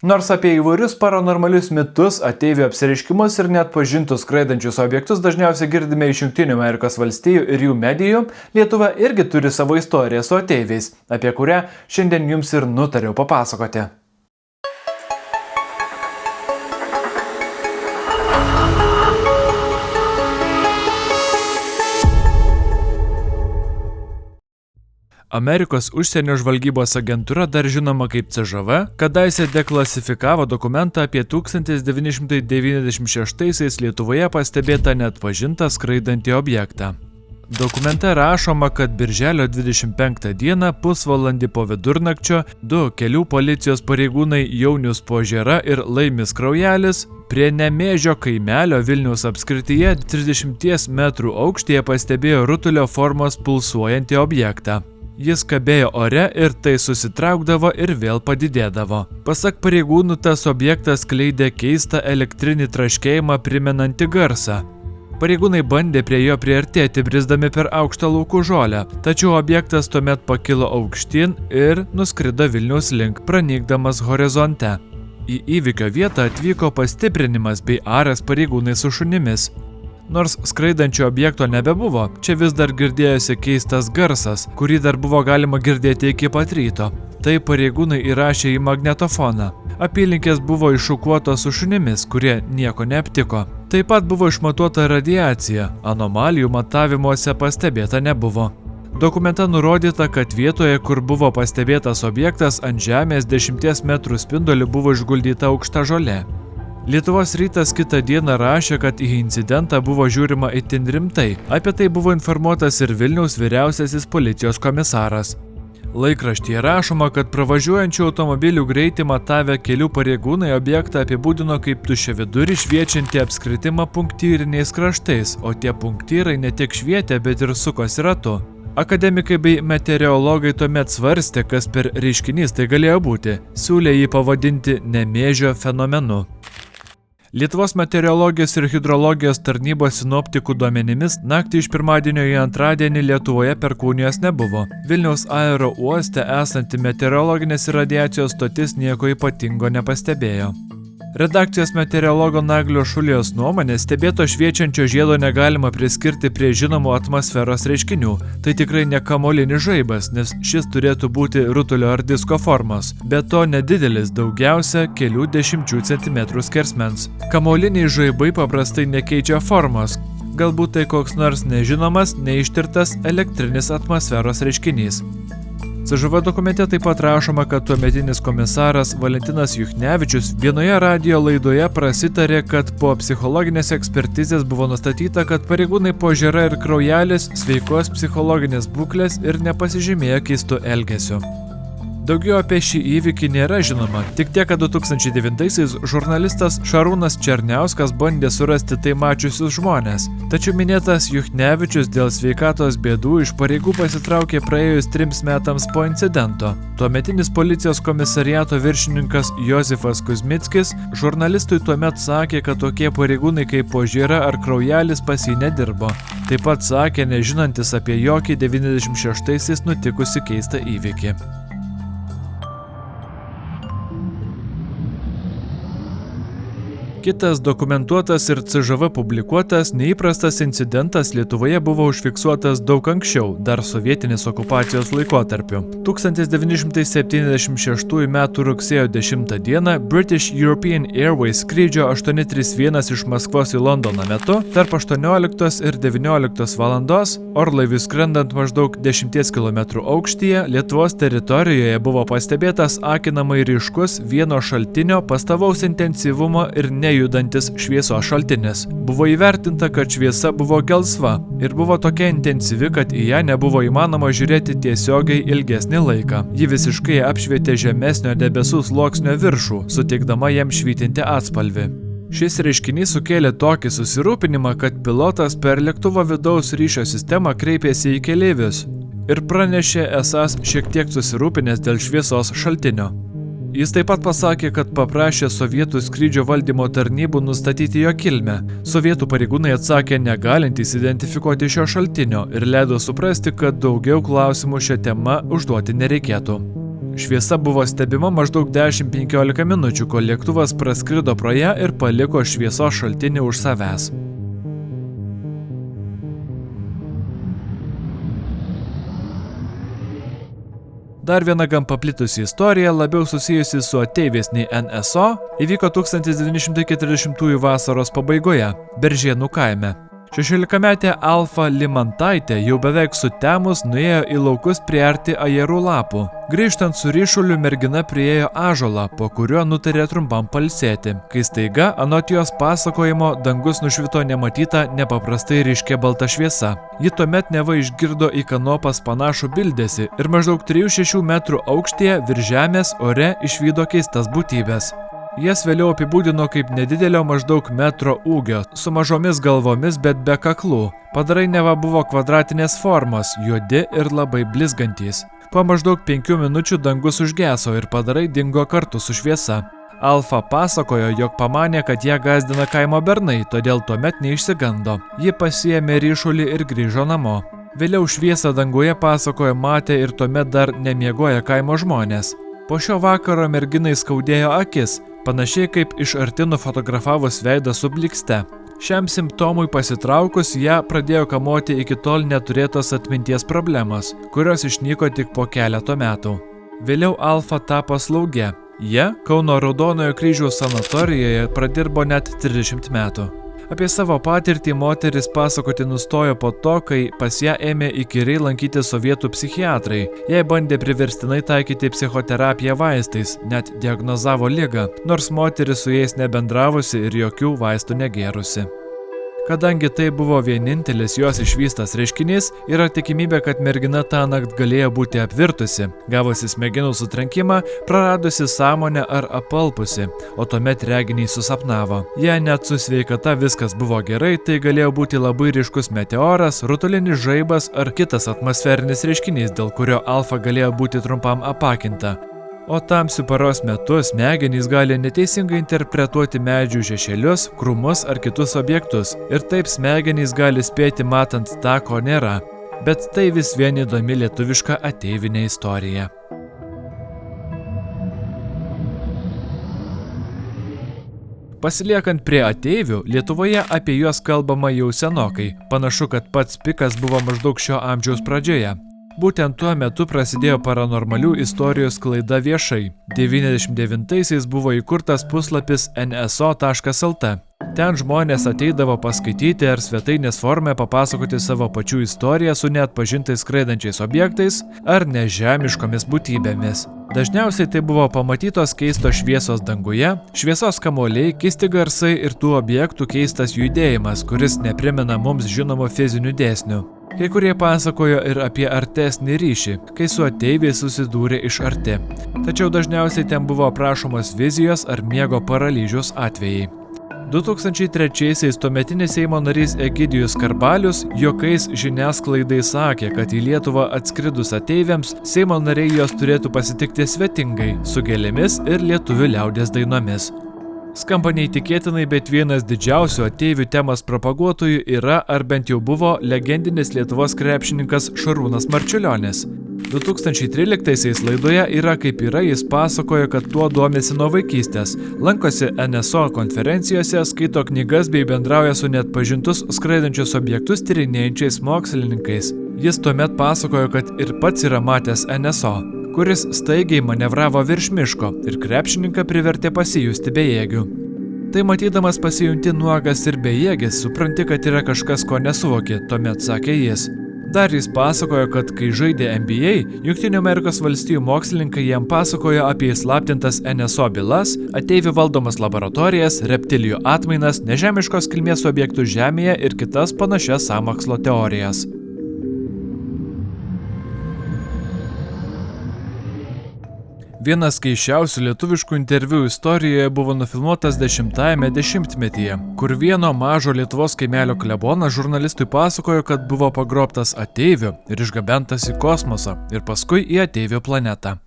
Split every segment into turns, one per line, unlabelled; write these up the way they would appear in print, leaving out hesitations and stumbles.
Nors apie įvairius paranormalius mitus, ateivių apsireiškimus ir net pažintus skraidančius objektus dažniausiai girdime iš Jungtinių Amerikos valstijų ir jų medijų, Lietuva irgi turi savo istoriją su ateiviais, apie kurią šiandien jums ir nutariau papasakoti. Amerikos užsienio žvalgybos agentūra, dar žinoma kaip CŽV, kadaise deklasifikavo dokumentą apie 1996-aisiais Lietuvoje pastebėtą neatpažintą skraidantį objektą. Dokumente rašoma, kad birželio 25 dieną pusvalandį po vidurnakčio du kelių policijos pareigūnai Jaunius Požėra ir Laimis Kraujelis prie Nemėžio kaimelio Vilniaus apskrityje 30 metrų aukštyje pastebėjo rutulio formos pulsuojantį objektą. Jis kabėjo ore ir tai susitraukdavo ir vėl padidėdavo. Pasak pareigūnų, tas objektas skleidė keistą elektrinį traškėjimą primenantį garsą. Pareigūnai bandė prie jo priartėti, brisdami per aukštą laukų žolę, tačiau objektas tuomet pakilo aukštyn ir nuskrido Vilniaus link, pranykdamas horizonte. Į įvykio vietą atvyko pastiprinimas bei aras pareigūnai su šunimis. Nors skraidančio objekto nebebuvo, čia vis dar girdėjosi keistas garsas, kurį dar buvo galima girdėti iki pat ryto. Tai pareigūnai įrašė į magnetofoną. Apylinkės buvo iššukuotos su šunimis, kurie nieko neaptiko. Taip pat buvo išmatuota radiacija, anomalijų matavimuose pastebėta nebuvo. Dokumente nurodyta, kad vietoje, kur buvo pastebėtas objektas, ant žemės 10 metrų spinduliu buvo išguldyta aukšta žolė. Lietuvos rytas kitą dieną rašė, kad į incidentą buvo žiūrima itin rimtai. Apie tai buvo informuotas ir Vilniaus vyriausiasis policijos komisaras. Laikraštyje rašoma, kad pravažiuojančių automobilių greitį matavę kelių pareigūnai objektą apibūdino kaip tuščiavidurį šviečiantį apskritimą punktyriniais kraštais, o tie punktyrai ne tik švietė, bet ir sukosi ratu. Akademikai bei meteorologai tuomet svarstė, kas per reiškinys tai galėjo būti. Siūlė jį pavadinti Nemėžio fenomenu. Lietuvos meteorologijos ir hidrologijos tarnybos sinoptikų duomenimis naktį iš pirmadienio į antradienį Lietuvoje perkūnijos nebuvo. Vilniaus aerouoste esanti meteorologinės ir radiacijos stotis nieko ypatingo nepastebėjo. Redakcijos meteorologo Naglio Šulijos nuomonė, stebėto šviečiančio žiedo negalima priskirti prie žinomų atmosferos reiškinių. Tai tikrai ne kamuolinis žaibas, nes šis turėtų būti rutulio ar disko formos. Be to nedidelis, daugiausia kelių dešimčių centimetrų skersmens. Kamuoliniai žaibai paprastai nekeičia formos. Galbūt tai koks nors nežinomas, neištirtas elektrinis atmosferos reiškinys. CŽV dokumente taip pat rašoma, kad tuometinis komisaras Valentinas Juchnevičius vienoje radijo laidoje prasitarė, kad po psichologinės ekspertizės buvo nustatyta, kad pareigūnai Požėra ir Kraujelis sveikos psichologinės būklės ir nepasižymėjo keistų elgesių. Daugiau apie šį įvykį nėra žinoma, tik tiek, kad 2009-aisiais žurnalistas Šarūnas Černiauskas bandė surasti tai mačiusius žmonės. Tačiau minėtas Juchnevičius dėl sveikatos bėdų iš pareigų pasitraukė praėjus 3 metams po incidento. Tuometinis policijos komisariato viršininkas Josifas Kuzmickis žurnalistui tuomet sakė, kad tokie pareigūnai kaip Požėra ar Kraujelis pas jį nedirbo. Taip pat sakė, nežinantis apie jokį 96-aisiais nutikusi keistą įvykį. Kitas dokumentuotas ir CŽV publikuotas neįprastas incidentas Lietuvoje buvo užfiksuotas daug anksčiau, dar sovietinės okupacijos laikotarpiu. 1976 m. rugsėjo 10 d. British European Airways skrydžio 831 iš Maskvos į Londoną metu tarp 18 ir 19 valandos orlaiviui skrendant maždaug 10 km aukštyje Lietuvos teritorijoje buvo pastebėtas akinamai ryškus vieno šaltinio pastovaus intensyvumo ir nejudantis šviesos šaltinis. Buvo įvertinta, kad šviesa buvo gelsva ir buvo tokia intensyvi, kad į ją nebuvo įmanoma žiūrėti tiesiogiai ilgesnį laiką. Ji visiškai apšvietė žemesnio debesų sluoksnio viršų, suteikdama jam švytinti atspalvį. Šis reiškinys sukėlė tokį susirūpinimą, kad pilotas per lėktuvo vidaus ryšio sistemą kreipėsi į keleivius ir pranešė esąs šiek tiek susirūpinęs dėl šviesos šaltinio. Jis taip pat pasakė, kad paprašė sovietų skrydžio valdymo tarnybų nustatyti jo kilmę. Sovietų pareigūnai atsakė negalintys identifikuoti šio šaltinio ir leido suprasti, kad daugiau klausimų šią temą užduoti nereikėtų. Šviesa buvo stebima maždaug 10-15 minučių, kol lėktuvas praskrido pro ją ir paliko šviesos šaltinį už savęs. Dar viena gan paplitusi istorija, labiau susijusi su ateiviais nei NSO, įvyko 1940 vasaros pabaigoje, Beržėnų kaime. 16-metė Alfa Limantaitė jau beveik sutemus nuėjo į laukus priarti ajerų lapų. Grįžtant su ryšuliu, mergina priėjo ąžuolą, po kuriuo nutarė trumpam pailsėti, kai staiga, anot jos pasakojimo, dangus nušvito nematyta nepaprastai ryškia balta šviesa. Ji tuomet neva išgirdo į kanopas panašų bildesį ir maždaug 3-6 metrų aukštyje virš žemės ore išvydo keistas būtybės. Jas vėliau apibūdino kaip nedidelio maždaug metro ūgio, su mažomis galvomis, bet be kaklų. Padarai neva buvo kvadratinės formos, juodi ir labai blizgantys. Po maždaug 5 minučių dangus užgeso ir padarai dingo kartu su šviesa. Alfa pasakojo, jog pamanė, kad ją gąsdina kaimo bernai, todėl tuomet neišsigando. Ji pasiėmė ryšulį ir grįžo namo. Vėliau šviesą danguje pasakojo matė ir tuomet dar nemiegoję kaimo žmonės. Po šio vakaro merginai skaudėjo akis, panašiai kaip iš arti nufotografavus veidą su blikste. Šiam simptomui pasitraukus ją pradėjo kamuoti iki tol neturėtos atminties problemos, kurios išnyko tik po keleto metų. Vėliau Alfa tapo slauge. Jie Kauno Raudonojo kryžiaus sanatorijoje pradirbo net 30 metų. Apie savo patirtį moteris pasakoti nustojo po to, kai pas ją ėmė įkyriai lankyti sovietų psichiatrai. Jai bandė priverstinai taikyti psichoterapiją vaistais, net diagnozavo ligą, nors moteris su jais nebendravusi ir jokių vaistų negėrusi. Kadangi tai buvo vienintelis jos išvystas reiškinys, yra tikimybė, kad mergina tą naktį galėjo būti apvirtusi, gavusi smegenų sutrenkimą, praradusi sąmonę ar apalpusi, o tuomet reginiai susapnavo. Jei net su sveikata viskas buvo gerai, tai galėjo būti labai ryškus meteoras, rutulinis žaibas ar kitas atmosferinis reiškinys, dėl kurio Alfa galėjo būti trumpam apakinta. O tamsiu paros metu smegenys gali neteisingai interpretuoti medžių šešėlius, krūmus ar kitus objektus, ir taip smegenys gali spėti matant tą, ko nėra. Bet tai vis vien įdomi lietuviška ateivinė istorija. Pasiliekant prie ateivių, Lietuvoje apie juos kalbama jau senokai. Panašu, kad pats pikas buvo maždaug šio amžiaus pradžioje. Būtent tuo metu prasidėjo paranormalių istorijų sklaida viešai. 99-aisiais buvo įkurtas puslapis nso.lt. Ten žmonės ateidavo paskaityti ar svetainės forme papasakoti savo pačių istoriją su neatpažintais skraidančiais objektais ar nežemiškomis būtybėmis. Dažniausiai tai buvo pamatytos keistos šviesos danguje, šviesos kamuoliai, keisti garsai ir tų objektų keistas judėjimas, kuris neprimena mums žinomų fizinių dėsnių. Kai kurie pasakojo ir apie artesnį ryšį, kai su ateiviais susidūrė iš arti. Tačiau dažniausiai ten buvo aprašomos vizijos ar miego paralyžiaus atvejai. 2003-aisiais tuometinis Seimo narys Egidijus Skarbalius juokais žiniasklaidai sakė, kad į Lietuvą atskridus ateiviams Seimo nariai jos turėtų pasitikti svetingai, su gėlėmis ir lietuvių liaudies dainomis. Skamba neįtikėtinai, bet vienas didžiausių ateivių temos propaguotojų yra, ar bent jau buvo, legendinis Lietuvos krepšininkas Šarūnas Marčiulionis. 2013-aisiais laidoje Yra kaip yra jis pasakojo, kad tuo domisi nuo vaikystės, lankosi NSO konferencijose, skaito knygas bei bendrauja su neatpažintus skraidančius objektus tyrinėjančiais mokslininkais. Jis tuomet pasakojo, kad ir pats yra matęs NSO, kuris staigiai manevravo virš miško ir krepšininką privertė pasijusti bejėgiu. Tai matydamas pasijunti nuogas ir bejėgis, supranti, kad yra kažkas, ko nesuvoki, tuomet sakė jis. Dar jis pasakojo, kad kai žaidė NBA, Jungtinių Amerikos valstijų mokslininkai jam pasakojo apie įslaptintas NSO bylas, ateivių valdomas laboratorijas, reptilijų atmainas, nežemiškos kilmės objektų Žemėje ir kitas panašias sąmokslo teorijas. Vienas keisčiausių lietuviškų interviu istorijoje buvo nufilmuotas 10-ajame dešimtmetyje, kur vieno mažo Lietuvos kaimelio klebonas žurnalistui pasakojo, kad buvo pagrobtas ateivių ir išgabentas į kosmosą ir paskui į ateivių planetą.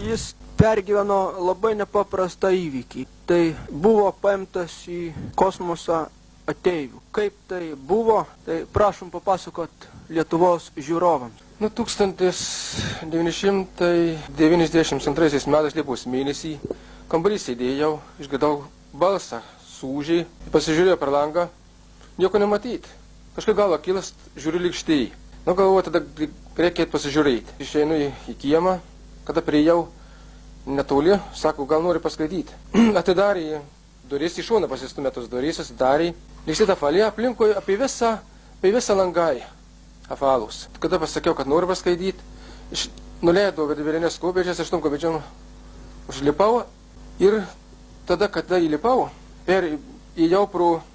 Jis pergyveno labai nepaprastą įvykį. Tai buvo paimtas į kosmosą ateivių. Kaip tai buvo, tai prašom papasakot Lietuvos žiūrovams.
1992 metais Liepos mėnesį kambarį sėdėjau, išgirdau balsą, sūžį, pasižiūrėjau per langą, nieko nematyti. Kažkaip galva kilas, žiūriu lygštį. Galvoju, tada reikėtų pasižiūrėti. Išeinu į kiemą, kada priejau netoli, sako, gal nori paskraidyti. Atidarė duris, į šoną pasistumė tos duris, atidarė. Lygstyta falė aplinkui apie visą langai apvalus. Kada pasakiau, kad noriu paskraidyti, nuleidau vėlinės kopėčias, aš tom kopėčiam užlipau ir tada, kada įlipau, įėjau pro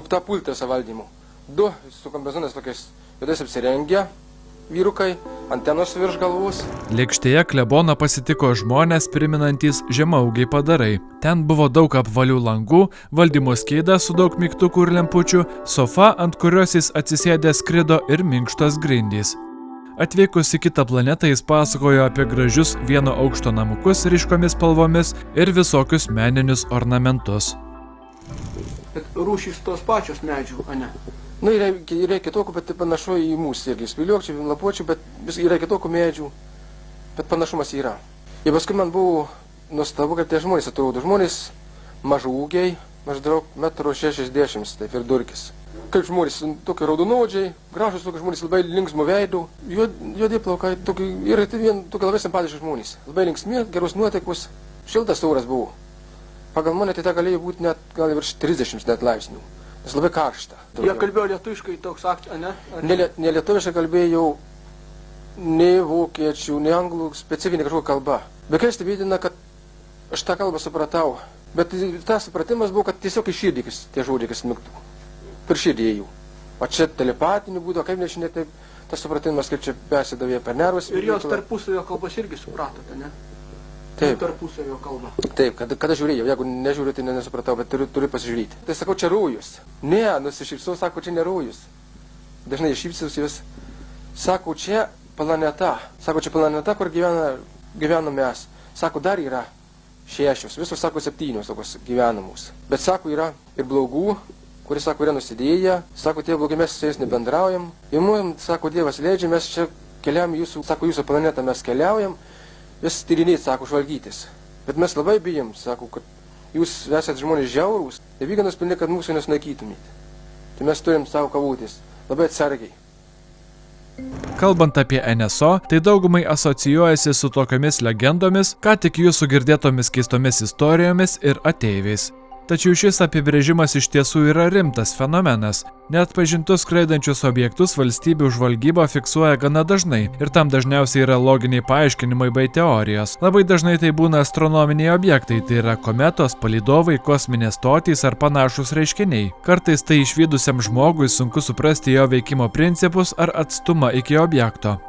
tą pultą savaldymų. Du su kombinezonais tokiais juodais apsirengę vyrukai, antenos virš galvos.
Lėkštėje kleboną pasitiko žmonės priminantys žemaūgiai padarai. Ten buvo daug apvalių langų, valdymo skėda su daug mygtukų ir lempučių, sofa, ant kurios jis atsisėdęs skrido ir minkštos grindys. Atvykus į kitą planetą jis pasakojo apie gražius vieno aukšto namukus ryškomis spalvomis ir visokius meninius ornamentus.
Bet rūšys tos pačios medžių, ane?
Yra kitokių, bet panašu į mūsų irgi. Spiliuokčių, lapuočių, bet yra kitokių medžių, bet panašumas yra. Ir paskui man buvo nuostabu, kad tie žmonės atrodo. Žmonės mažūgiai, maždaug 1,60 m, taip ir durkis. Kaip žmonės, tokie raudonodžiai, gražus tokie žmonės, labai linksmų veidų, juodi plaukai, ir tokie labai simpatiški žmonės. Labai linksmi, geros nuotaikos, šiltas oras buvo. Pagal mane tai galėjo būti net gal virš 30 net laipsnių. Nes labai karšta.
Jie kalbėjo lietuviškai toks akcija, ne?
Ne lietuviškai kalbėjau, ne vokiečių, ne anglų, specifinė kažkokia kalba. Bet kai stebėtina, kad aš tą kalbą supratau. Bet tas supratimas buvo, kad tiesiog iš širdį tie žodžiai, kas smigtų. Per širdį ėjau. O čia telepatiniu būdu, kaip nežinia, taip, tas supratimas, kaip čia persidavė per nervus.
Ir jos tarpusavio kalbas irgi supratote, ne?
Taip.
Tarpusavio kalba.
Taip, kada žiūrėjau, jeigu nežiūriu, tai nesupratau, bet turiu pasižiūrėti. Tai sakau, čia rojus. Ne, nusišypsau, sako, čia ne rojus. Dažnai šypsiausi vis. Sako, čia planeta. Sako, čia planeta, kur gyvename mes. Sako, dar yra 6, visos, sako, 7 tokios gyvenamos. Bet, sako, yra ir blogų, kuris, sako, yra nusidėję. Sako, tie blogi, mes su jais nebendraujam. Ir mums, sako, Dievas leidžia, mes čia keliam jūsų planetą, mes keliaujam. Vis tyrinėti, sako, žvalgytis. Bet mes labai bijom, sako, kad jūs esate žmonės žiaurūs, tai vyganas pilni, kad mūsų nesunaikytumėte. Tai mes turim savo kavutis, labai atsargiai.
Kalbant apie NSO, tai daugumai asocijuojasi su tokiamis legendomis, ką tik jūsų girdėtomis keistomis istorijomis ir ateiviais. Tačiau šis apibrėžimas iš tiesų yra rimtas fenomenas. Neatpažintus skraidančius objektus valstybių žvalgyba fiksuoja gana dažnai ir tam dažniausiai yra loginiai paaiškinimai bei teorijos. Labai dažnai tai būna astronominiai objektai, tai yra kometos, palydovai, kosminės stotys ar panašūs reiškiniai. Kartais tai išvydusiam žmogui sunku suprasti jo veikimo principus ar atstumą iki objekto.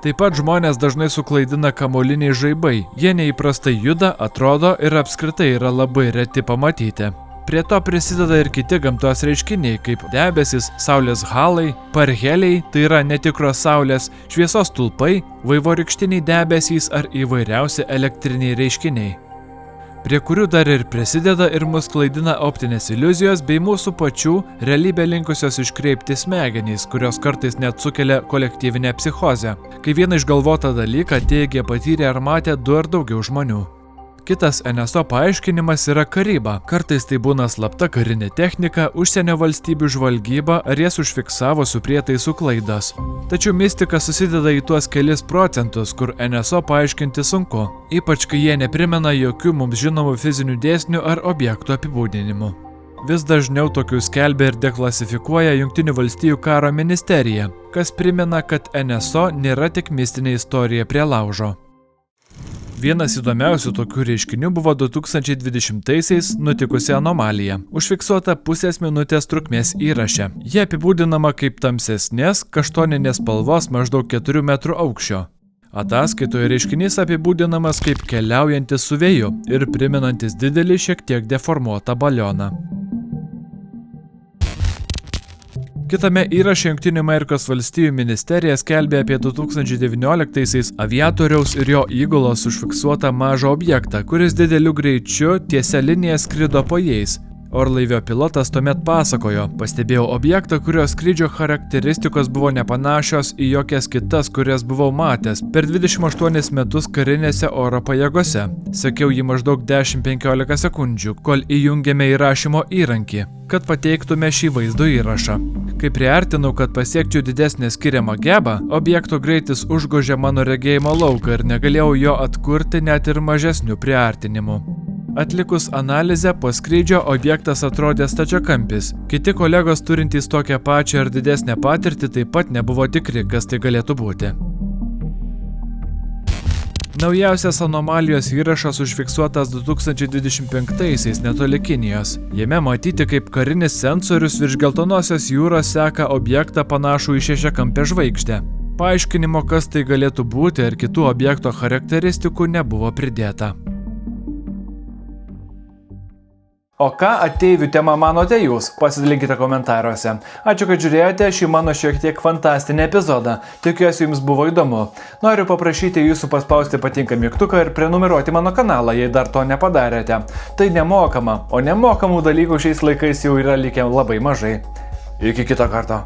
Taip pat žmonės dažnai suklaidina kamuoliniai žaibai. Jie neįprastai juda, atrodo ir apskritai yra labai reti pamatyti. Prie to prisideda ir kiti gamtos reiškiniai, kaip debesis, saulės halai, parheliai, tai yra netikros saulės, šviesos stulpai, vaivorykštiniai debesys ar įvairiausi elektriniai reiškiniai. Prie kurių dar ir prisideda ir mus klaidina optinės iliuzijos bei mūsų pačių realybę linkusios iškreipti smegenys, kurios kartais net sukelia kolektyvinę psichozę, kai vieną išgalvotą dalyką teigia patyrė ar matė 2 ar daugiau žmonių. Kitas NSO paaiškinimas yra karyba. Kartais tai būna slapta karinė technika, užsienio valstybių žvalgyba ar jas užfiksavusių prietaisų klaidos. Tačiau mistika susideda į tuos kelis procentus, kur NSO paaiškinti sunku, ypač kai jie neprimena jokių mums žinomų fizinių dėsnių ar objektų apibūdinimų. Vis dažniau tokių skelbia ir deklasifikuoja Jungtinių valstijų karo ministerija, kas primena, kad NSO nėra tik mistinė istorija prie laužo. Vienas įdomiausių tokių reiškinių buvo 2020-aisiais nutikusi anomalija, užfiksuota pusės minutės trukmės įraše. Jie apibūdinama kaip tamsesnės, kaštoninės spalvos maždaug 4 metrų aukščio. Ataskaitoje reiškinys apibūdinamas kaip keliaujantis su vėju ir primenantis didelį šiek tiek deformuotą balioną. Kitame įraše Jungtinių Amerikos valstijų ministerija skelbė apie 2019-aisiais aviatoriaus ir jo įgulos užfiksuotą mažą objektą, kuris dideliu greičiu tiesia linija skrido po jais. Orlaivio pilotas tuomet pasakojo, pastebėjau objektą, kurio skrydžio charakteristikos buvo nepanašios į jokias kitas, kurias buvau matęs per 28 metus karinėse oro pajėgose. Sekiau jį maždaug 10-15 sekundžių, kol įjungėme įrašymo įrankį, kad pateiktume šį vaizdo įrašą. Kai priartinau, kad pasiekčiau didesnę skiriamą gebą, objekto greitis užgožė mano regėjimo lauką ir negalėjau jo atkurti net ir mažesniu priartinimu. Atlikus analizę po skrydžio objektas atrodė stačiakampis. Kiti kolegos turintys tokią pačią ar didesnę patirtį taip pat nebuvo tikri, kas tai galėtų būti. Naujausias anomalijos įrašas užfiksuotas 2025-aisiais netoli Kinijos. Jame matyti, kaip karinis sensorius virš Geltonosios jūros seka objektą panašų į šešiakampę žvaigždę. Paaiškinimo, kas tai galėtų būti ar kitų objekto charakteristikų nebuvo pridėta. O ką ateivių tema manote jūs? Pasidalinkite komentaruose. Ačiū, kad žiūrėjote šį mano šiek tiek fantastinį epizodą. Tikiuosi jums buvo įdomu. Noriu paprašyti jūsų paspausti patinka mygtuką ir prenumeruoti mano kanalą, jei dar to nepadarėte. Tai nemokama, o nemokamų dalykų šiais laikais jau yra likę labai mažai. Iki kito karto.